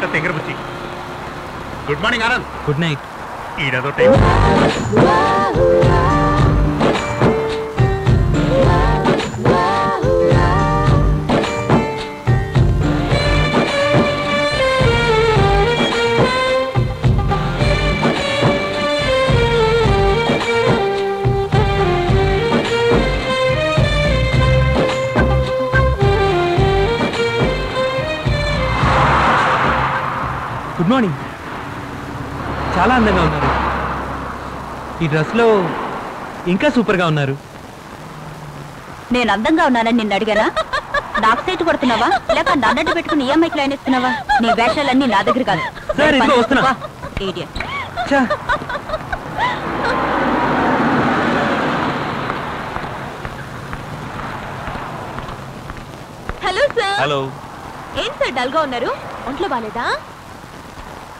ఏంటో తెంగర బుచ్చి. Good morning Anand. Good night. ఈడదో టైం. Good morning. చాలా అందంగా ఉన్నారు. ఈ డ్రెస్లో ఇంకా సూపర్గా ఉన్నారు. నేను అందంగా ఉన్నానని నిన్ను అడిగానా? నాకు సైట్ కొడుతున్నావా లేక నన్నట్టు పెట్టుకుని ఈఎంఐకి లైన్ ఇస్తున్నావా? నీ వేషాలన్నీ నా దగ్గర కాదు. సార్ ఇంకో వస్తున్నా. Hello sir. హలో. ఏం సార్ డల్ గా ఉన్నారు? ఒంట్లో బాలేదా?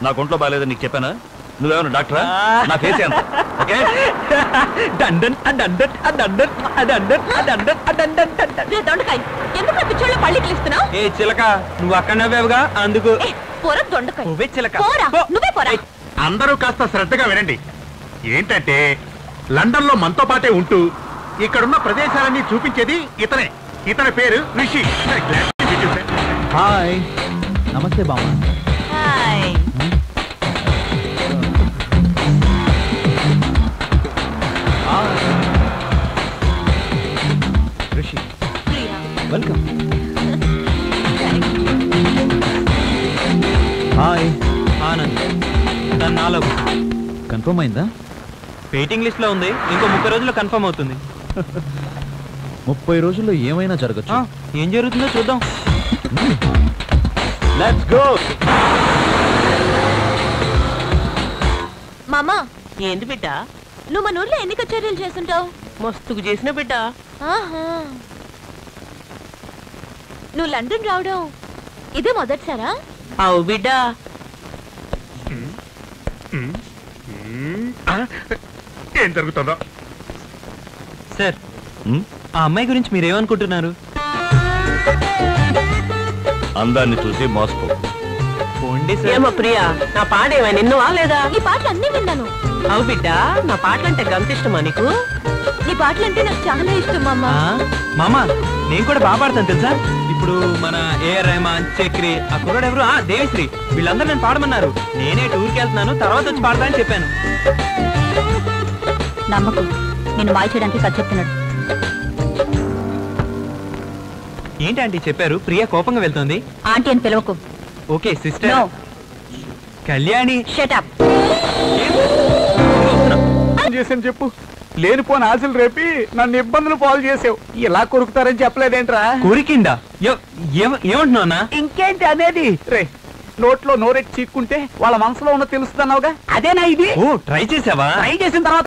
నాకు ఒంట్లో బాగాలేదని నీకు చెప్పానా? నువ్వేమన్నా డాక్టరా? నా ఫేస్ ఎంత? ఓకే. ఎందుకు పిచ్చోళ్ళ పళ్ళి పిలుస్తున్నావు? ఏ చిలక, నువ్వు అక్కడ నవ్వేవుగా అందుకు. అందరూ కాస్త శ్రద్ధగా వినండి. ఏంటంటే లండన్ లో మనతో పాటే ఉంటూ ఇక్కడున్న ప్రదేశాలన్నీ చూపించేది ఇతనే. ఇతని పేరు రిషి. హాయ్. నమస్తే బామ్మ. Hi. Rishi welcome. Hi. Anand. తను నాలో కన్ఫర్మ్ అయిందా? వెయిటింగ్ లిస్ట్ లో ఉంది. ఇంకో 30 రోజుల్లో కన్ఫర్మ్ అవుతుంది. 30 రోజుల్లో ఏమైనా జరగచ్చు. ఏం జరుగుతుందో చూద్దాం. Let's go. మామా, ఏంది బిడ్డ? నువ్వు మన ఊర్లో ఎన్ని కచేరీలు చేస్తుంటావు? మస్తుకు చేసిన బిడ్డ. నువ్వు లండన్ రావడం ఇదే మొదటిసారా? అవు బిడ్డ. ఏం జరుగుతుందో సార్. ఆ అమ్మాయి గురించి మీరేమనుకుంటున్నారు? అందాన్ని చూసి మోసపో. ఏమో ప్రియా, నా పాట ఏమైనా నిన్నవా లేదా? నీ పాటలు అన్నీ విన్నాను. అవు బిడ్డ, నా పాటలంటే గంత ఇష్టమా నీకు? నీ పాటలంటే నాకు చాలా ఇష్టం మామా. మామా, నేను కూడా బాగా పాడతాను తెలుసా. ఇప్పుడు మన ఏఆర్ రెహమాన్, చక్రి, ఆ కుర్రాడు ఎవరు, దేవిశ్రీ, వీళ్ళందరూ నేను పాడమన్నారు. నేనే టూర్కి వెళ్తున్నాను, తర్వాత వచ్చి పాడతానని చెప్పాను. నమ్మకం నేను మాయ చేయడానికి కథ చెప్తున్నాడు. ఏంటి ఆంటీ చెప్పారు? ప్రియా కోపంగా వెళ్తుంది. ఆంటీ అని పిలవకు. Okay sister. Kalyani. Shut up. చేసాను చెప్పు. లేనిపోని ఆశలు రేపి నన్ను ఇబ్బందులు పాలు చేసావు. ఇలా కొరుకుతారని చెప్పలేదేంట్రా? కొరికిండా? ఏమంటున్నావునా? ఇంకేంటి అనేది? రే, నోట్లో నోరెట్టి చీక్కుంటే వాళ్ళ మనసులో ఉన్న తెలుస్తున్నావుగా, అదేనా ఇది? ఓ ట్రై చేసావా? ట్రై చేసిన తర్వాత